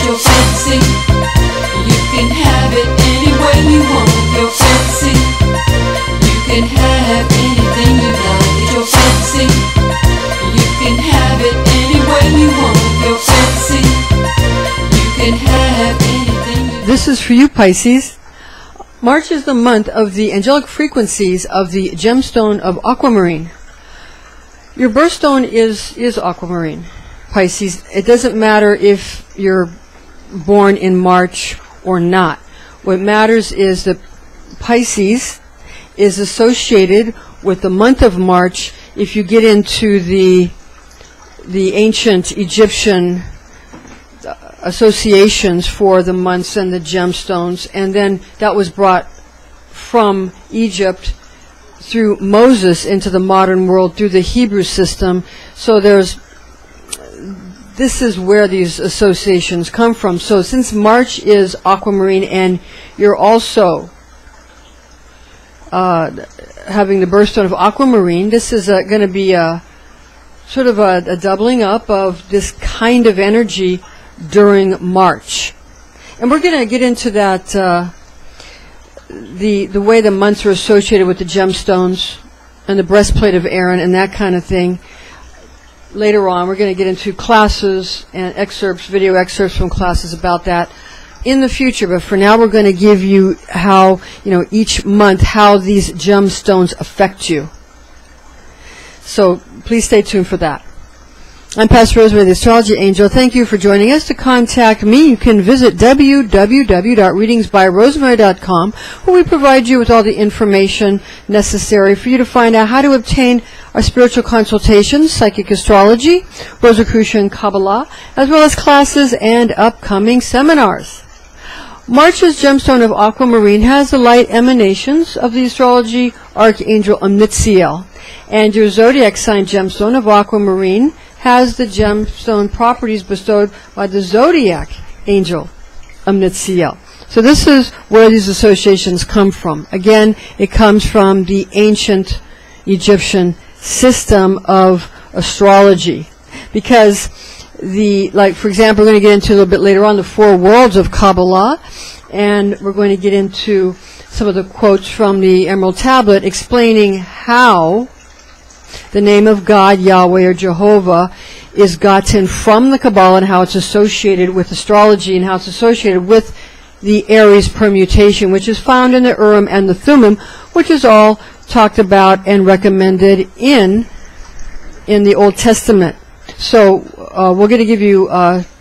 your fancy. You can have it any way you want. Your fancy. You can have anything you like. Your fancy. You can have it any way you want. Your fancy. You can have anything you like. This is for you, Pisces. March is the month of the angelic frequencies of the gemstone of Aquamarine. Your birthstone is Aquamarine, Pisces. It doesn't matter if you're born in March or not. What matters is that Pisces is associated with the month of March. If you get into the ancient Egyptian associations for the months and the gemstones, and then that was brought from Egypt through Moses into the modern world through the Hebrew system. So this is where these associations come from. So since March is Aquamarine and you're also having the birthstone of Aquamarine, this is going to be a sort of a doubling up of this kind of energy during March. And we're going to get into that, the way the months are associated with the gemstones and the breastplate of Aaron and that kind of thing. Later on, we're going to get into classes and excerpts, video excerpts from classes about that in the future. But for now, we're going to give you how, each month, how these gemstones affect you. So please stay tuned for that. I'm Pastor Rosemary, the Astrology Angel. Thank you for joining us. To contact me, you can visit www.readingsbyrosemary.com, where we provide you with all the information necessary for you to find out how to obtain our spiritual consultations, psychic astrology, Rosicrucian Kabbalah, as well as classes and upcoming seminars. March's gemstone of Aquamarine has the light emanations of the astrology archangel Amethyst, and your zodiac sign gemstone of Aquamarine has the gemstone properties bestowed by the zodiac angel Amethyst. So this is where these associations come from. Again, it comes from the ancient Egyptian system of astrology. Because for example, we're going to get into a little bit later on the four worlds of Kabbalah, and we're going to get into some of the quotes from the Emerald Tablet explaining how the name of God, Yahweh or Jehovah, is gotten from the Kabbalah and how it's associated with astrology and how it's associated with the Aries permutation, which is found in the Urim and the Thummim, which is all talked about and recommended in the Old Testament. So we're going to give you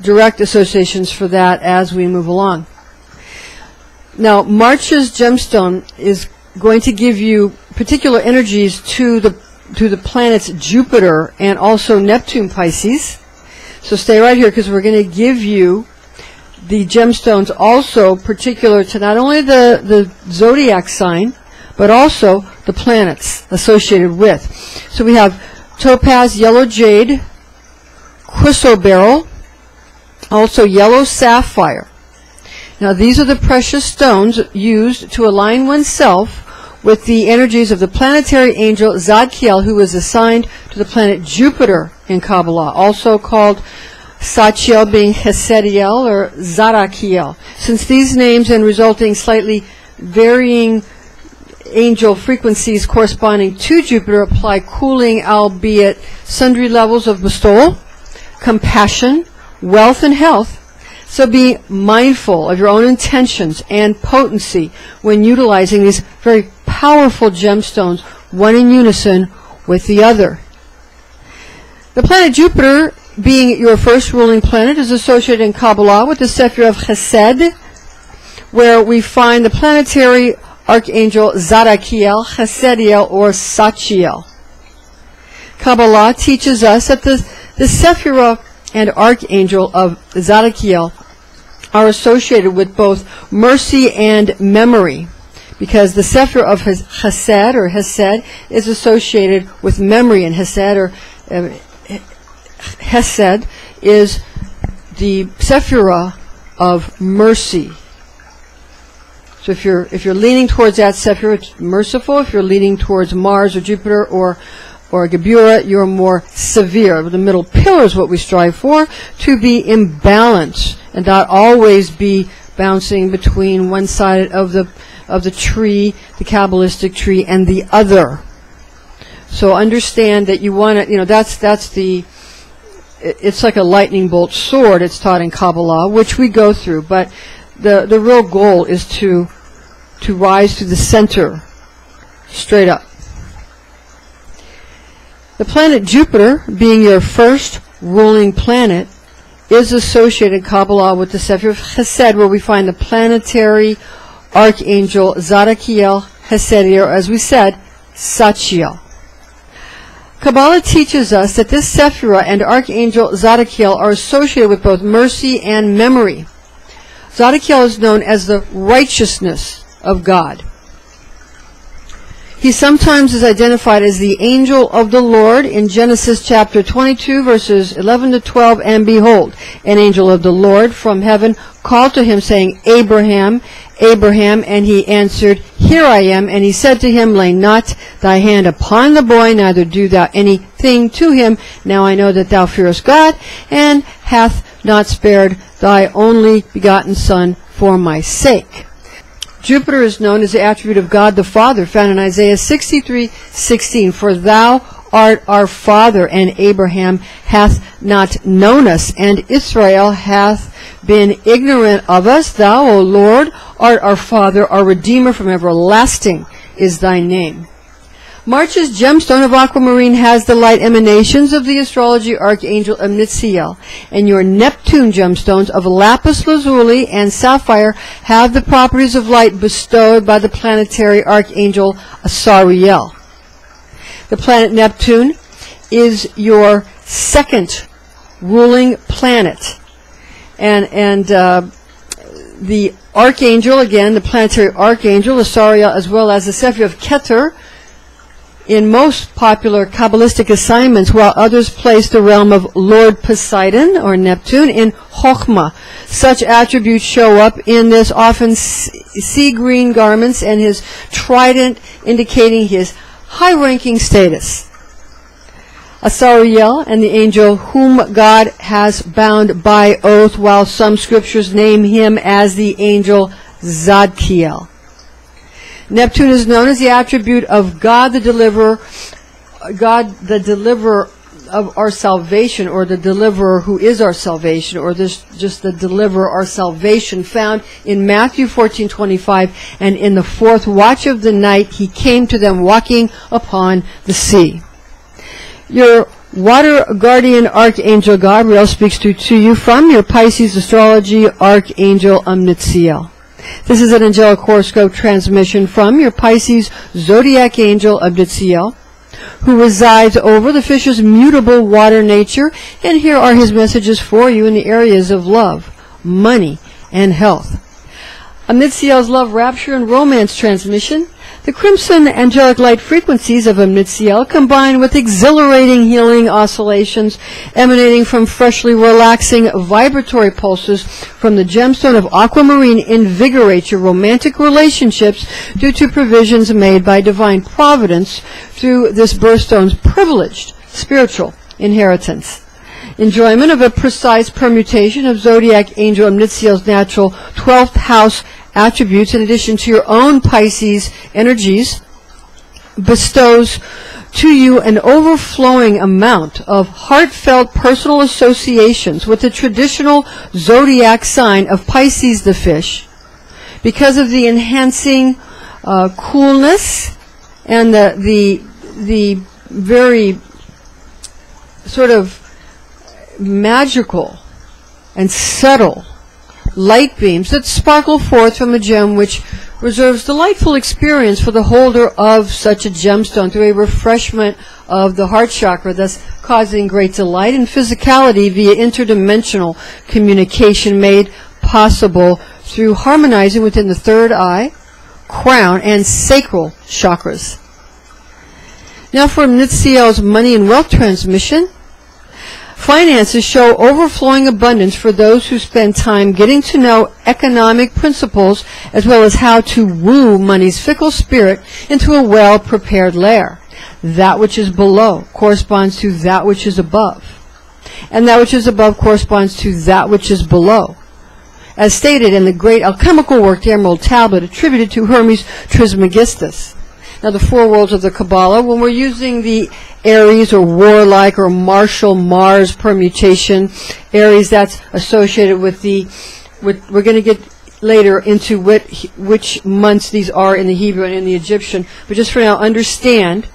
direct associations for that as we move along. Now, March's gemstone is going to give you particular energies to the planets Jupiter and also Neptune, Pisces. So stay right here because we're going to give you the gemstones also particular to not only the zodiac sign, but also the planets associated with. So we have topaz, yellow jade, chrysoberyl, also yellow sapphire. Now these are the precious stones used to align oneself with the energies of the planetary angel Zadkiel, who is assigned to the planet Jupiter in Kabbalah, also called Sachiel, being Hesediel or Zarakiel. Since these names and resulting slightly varying angel frequencies corresponding to Jupiter apply cooling, albeit sundry levels of bestowal, compassion, wealth, and health, so be mindful of your own intentions and potency when utilizing these very powerful gemstones, one in unison with the other. The planet Jupiter, being your first ruling planet, is associated in Kabbalah with the Sephir of Chesed, where we find the planetary archangel Zarakiel, Chesediel, or Sachiel. Kabbalah teaches us that the Sephirah and archangel of Zarakiel are associated with both mercy and memory, because the Sephir of Chesed or Hesed is associated with memory, and Hesed or Hesed is the Sephirah of mercy. So if you're leaning towards that Sephirah, it's merciful. If you're leaning towards Mars or Jupiter or or Gebura, you're more severe. The middle pillar is what we strive for, to be in balance and not always be bouncing between one side of the tree, the Kabbalistic tree, and the other. So understand that you want to, it's like a lightning bolt sword, it's taught in Kabbalah, which we go through, but the real goal is to rise to the center, straight up. The planet Jupiter, being your first ruling planet, is associated in Kabbalah with the Sefer of Chesed, where we find the planetary archangel Zadkiel Hesed, or as we said, Sachiel. Kabbalah teaches us that this Sephirah and Archangel Zadkiel are associated with both mercy and memory. Zadkiel is known as the righteousness of God. He sometimes is identified as the angel of the Lord in Genesis chapter 22, verses 11 to 12, and behold, an angel of the Lord from heaven called to him, saying, Abraham, Abraham, and he answered, Here I am. And he said to him, Lay not thy hand upon the boy, neither do thou anything to him. Now I know that thou fearest God, and hath not spared thy only begotten son for my sake. Jupiter is known as the attribute of God the Father, found in Isaiah 63:16. For thou art our father, and Abraham hath not known us, and Israel hath been ignorant of us. Thou, O Lord, art our Father, our Redeemer from everlasting is thy name. March's gemstone of Aquamarine has the light emanations of the astrology archangel Amethyst, and your Neptune gemstones of lapis lazuli and sapphire have the properties of light bestowed by the planetary archangel Asariel. The planet Neptune is your second ruling planet, and the archangel, again, the planetary archangel Asariel, as well as the Sefer of Keter, in most popular Kabbalistic assignments, while others place the realm of Lord Poseidon, or Neptune, in Chokhmah. Such attributes show up in this often sea green garments and his trident, indicating his high-ranking status. Asariel, and the angel whom God has bound by oath, while some scriptures name him as the angel Zadkiel. Neptune is known as the attribute of God the deliverer of our salvation, or the deliverer who is our salvation, or just the deliverer, our salvation, found in Matthew 14:25, and in the fourth watch of the night he came to them walking upon the sea. Your water guardian archangel Gabriel speaks to you from your Pisces astrology archangel Omnitziel. This is an angelic horoscope transmission from your Pisces zodiac angel Omnitziel, who resides over the fish's mutable water nature, and here are his messages for you in the areas of love, money, and health. Omnitziel's love, rapture, and romance transmission. The crimson angelic light frequencies of Omnitziel combine with exhilarating healing oscillations emanating from freshly relaxing vibratory pulses from the gemstone of Aquamarine invigorate your romantic relationships due to provisions made by divine providence through this birthstone's privileged spiritual inheritance. Enjoyment of a precise permutation of zodiac angel Omnitziel's natural 12th house attributes, in addition to your own Pisces energies, bestows to you an overflowing amount of heartfelt personal associations with the traditional zodiac sign of Pisces the fish, because of the enhancing coolness and the very sort of magical and subtle light beams that sparkle forth from a gem, which reserves delightful experience for the holder of such a gemstone through a refreshment of the heart chakra, thus causing great delight and physicality via interdimensional communication made possible through harmonizing within the third eye, crown, and sacral chakras. Now for Omnitziel's money and wealth transmission. Finances show overflowing abundance for those who spend time getting to know economic principles, as well as how to woo money's fickle spirit into a well-prepared lair. that which is below corresponds to that which is above. And that which is above corresponds to that which is below. As stated in the great alchemical work, the Emerald Tablet, attributed to Hermes Trismegistus. Now, the four worlds of the Kabbalah, when we're using the Aries or warlike or martial Mars permutation, Aries, that's associated with we're going to get later into which months these are in the Hebrew and in the Egyptian. But just for now, understand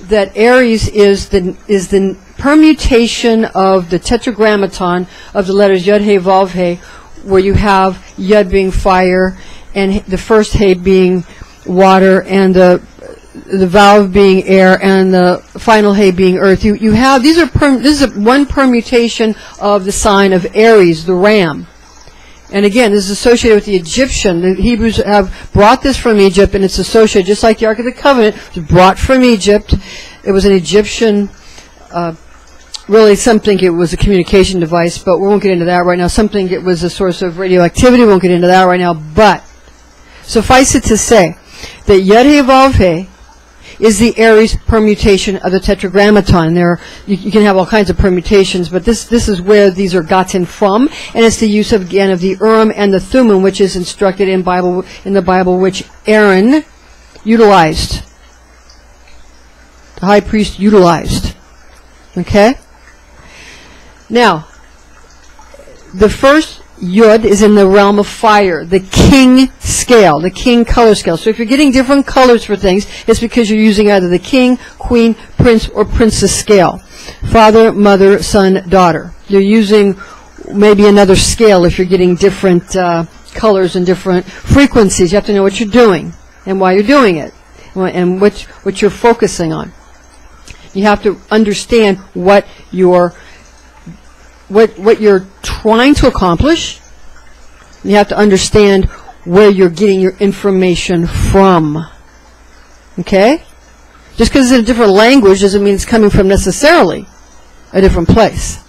that Aries is the permutation of the tetragrammaton of the letters Yud, He, Vav, He, where you have Yud being fire and the first He being water and the Vav being air and the final He being earth. You have this is one permutation of the sign of Aries, the ram. And again, this is associated with the Egyptian. The Hebrews have brought this from Egypt, and it's associated, just like the Ark of the Covenant, was brought from Egypt. It was an Egyptian, really something, it was a communication device, but we won't get into that right now. Something, it was a source of radioactivity, we won't get into that right now. But suffice it to say that Yud, He, Vav, He is the Aries permutation of the tetragrammaton. You can have all kinds of permutations, but this is where these are gotten from, and it's the use of again of the Urim and the Thummim, which is instructed in the Bible, which Aaron utilized, the high priest utilized. Okay. Now, the first Yud is in the realm of fire, the king scale, the king color scale. So if you're getting different colors for things, it's because you're using either the king, queen, prince, or princess scale. Father, mother, son, daughter. You're using maybe another scale if you're getting different colors and different frequencies. You have to know what you're doing and why you're doing it and what you're focusing on. You have to understand what you're trying to accomplish. You have to understand where you're getting your information from. Okay? Just because it's in a different language doesn't mean it's coming from necessarily a different place.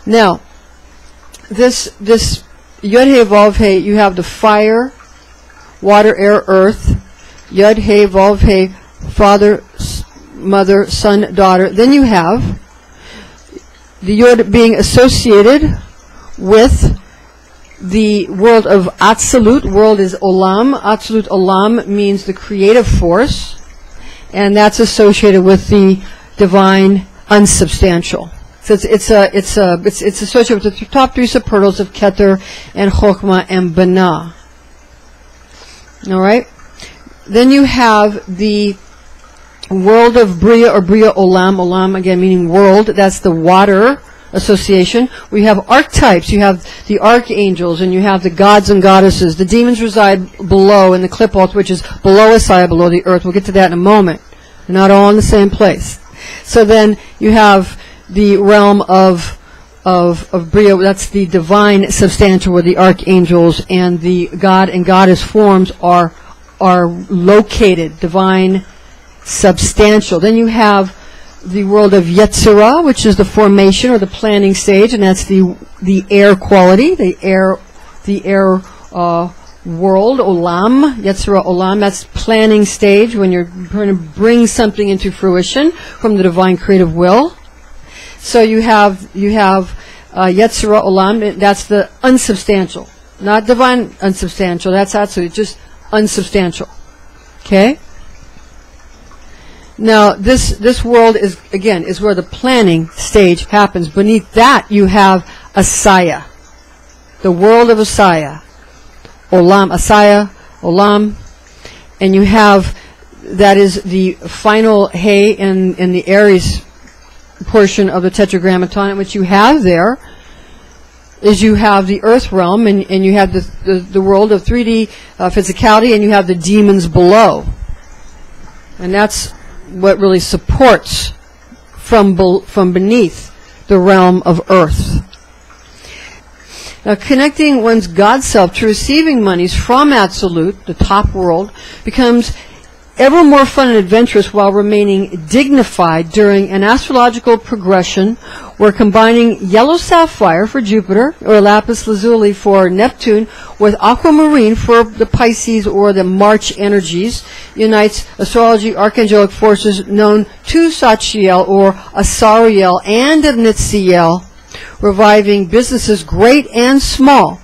Now, this Yud, He, Vav, He, you have the fire, water, air, earth, Yud, He, Vav, He, father, mother, son, daughter. Then you have the Yud being associated with the world of Absolute. World is Olam. Absolute Olam means the creative force, and that's associated with the divine unsubstantial. So it's associated with the top three superlatives of Keter and Chokhmah and Binah. All right. Then you have the world of Bria or Bria Olam. Olam again meaning world. That's the water association. We have archetypes. You have the archangels and you have the gods and goddesses. The demons reside below in the Klipot, which is below Asaya, below the earth. We'll get to that in a moment. They're not all in the same place. So then you have the realm of Bria. That's the divine substantial, where the archangels and the god and goddess forms are located. Divine substantial. Then you have the world of Yetzirah, which is the formation or the planning stage, and that's the air quality, the air world, Olam, Yetzirah Olam. That's planning stage, when you're going to bring something into fruition from the divine creative will. So you have Yetzirah Olam. That's the unsubstantial, not divine unsubstantial. That's absolutely just unsubstantial. Okay. Now, this world is where the planning stage happens. Beneath that, you have Asaya, the world of Asaya, Olam, Asaya, Olam, and you have, that is the final He in the Aries portion of the Tetragrammaton. And what you have there is you have the Earth realm, and you have the world of 3D physicality, and you have the demons below, and that's what really supports from beneath the realm of earth. Now, connecting one's God self to receiving monies from Absolute, the top world, becomes ever more fun and adventurous while remaining dignified during an astrological progression where combining yellow sapphire for Jupiter or lapis lazuli for Neptune with aquamarine for the Pisces or the March energies unites astrology archangelic forces known to Sachiel or Asariel and Nitziel, reviving businesses great and small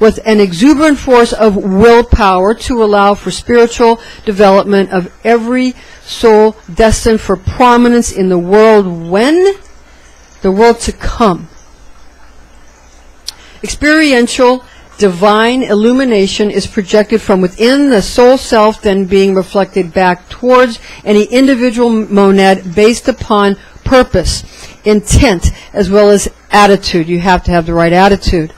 with an exuberant force of willpower to allow for spiritual development of every soul destined for prominence in the world the world to come. Experiential divine illumination is projected from within the soul self, then being reflected back towards any individual monad based upon purpose, intent, as well as attitude. You have to have the right attitude.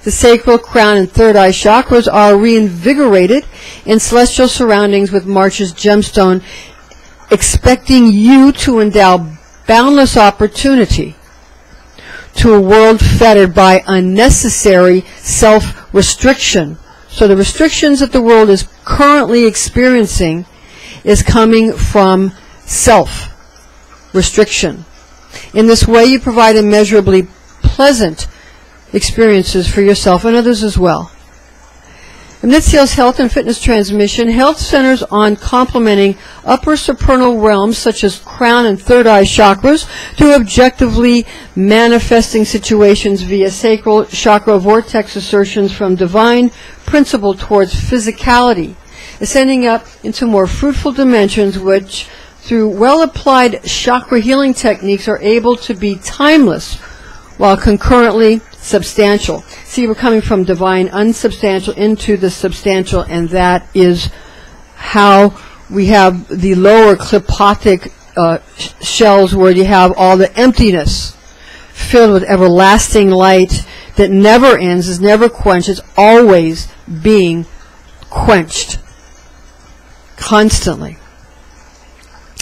The sacral, crown, and third eye chakras are reinvigorated in celestial surroundings with March's gemstone, expecting you to endow boundless opportunity to a world fettered by unnecessary self-restriction. So the restrictions that the world is currently experiencing is coming from self-restriction. In this way, you provide immeasurably pleasant experiences for yourself and others as well. Nitziel's health and fitness transmission, health centers on complementing upper supernal realms such as crown and third eye chakras through objectively manifesting situations via sacral chakra vortex assertions from divine principle towards physicality, ascending up into more fruitful dimensions which through well-applied chakra healing techniques are able to be timeless while concurrently substantial. See, we're coming from divine unsubstantial into the substantial, and that is how we have the lower clipotic shells where you have all the emptiness filled with everlasting light that never ends, is never quenched, is always being quenched constantly.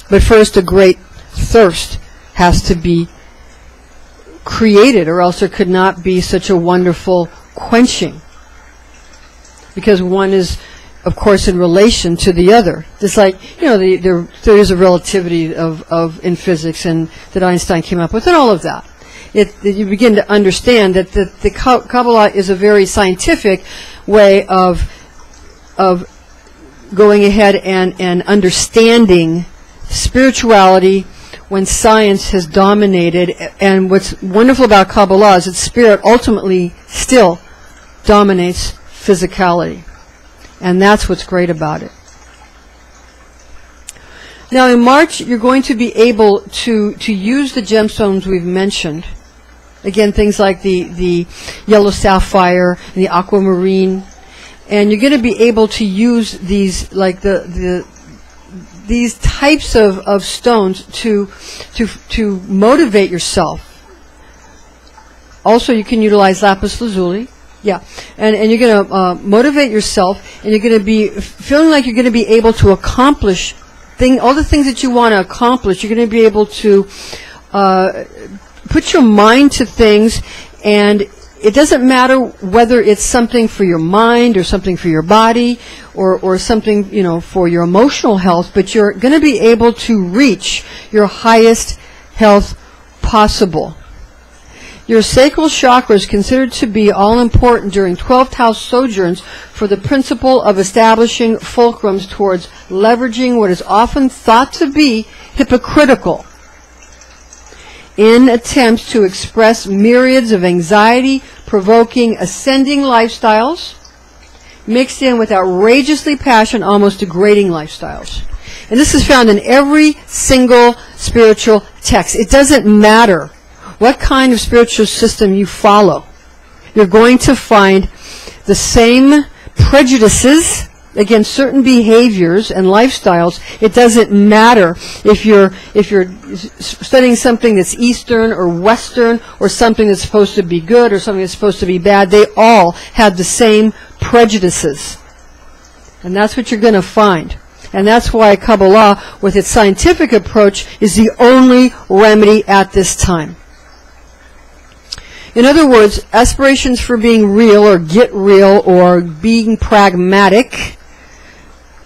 But first, a great thirst has to be created, or else there could not be such a wonderful quenching, because one is, of course, in relation to the other. Just like, you know, there is a relativity of in physics, and that Einstein came up with, and all of that. You begin to understand that the Kabbalah is a very scientific way of going ahead and understanding spirituality when science has dominated. And what's wonderful about Kabbalah is that spirit ultimately still dominates physicality. And that's what's great about it. Now in March, you're going to be able to use the gemstones we've mentioned. Again, things like the yellow sapphire and the aquamarine. And you're going to be able to use these, like these types of stones to motivate yourself. Also, you can utilize lapis lazuli. Yeah, and you're going to motivate yourself, and you're going to be feeling like you're going to be able to accomplish all the things that you want to accomplish. You're going to be able to put your mind to things, and it doesn't matter whether it's something for your mind or something for your body or something, you know, for your emotional health, but you're going to be able to reach your highest health possible. Your sacral chakra is considered to be all-important during 12th house sojourns for the principle of establishing fulcrums towards leveraging what is often thought to be hypocritical in attempts to express myriads of anxiety-provoking ascending lifestyles mixed in with outrageously passionate, almost degrading lifestyles. And this is found in every single spiritual text. It doesn't matter what kind of spiritual system you follow. You're going to find the same prejudices against certain behaviors and lifestyles. It doesn't matter if you're studying something that's Eastern or Western, or something that's supposed to be good or something that's supposed to be bad. They all have the same prejudices. And that's what you're going to find. And that's why Kabbalah, with its scientific approach, is the only remedy at this time. In other words, aspirations for being real or get real or being pragmatic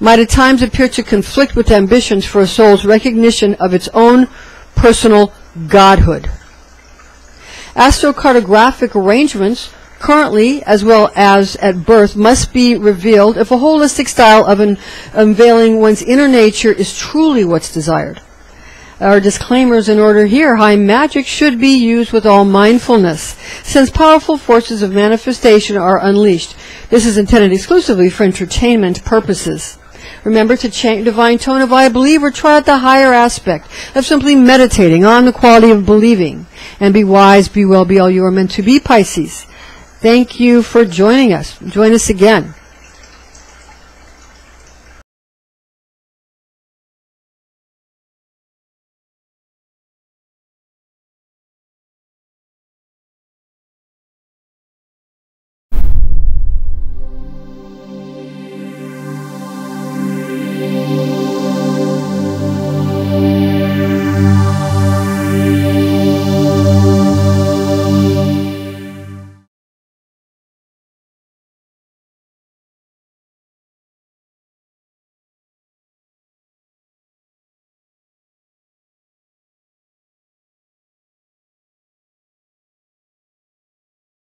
might at times appear to conflict with ambitions for a soul's recognition of its own personal godhood. Astrocartographic arrangements, currently as well as at birth, must be revealed if a holistic style of unveiling one's inner nature is truly what's desired. Our disclaimers in order here. High magic should be used with all mindfulness, since powerful forces of manifestation are unleashed. This is intended exclusively for entertainment purposes. Remember to chant divine tone of I believe, or try out the higher aspect of simply meditating on the quality of believing. And be wise, be well, be all you are meant to be, Pisces. Thank you for joining us. Join us again.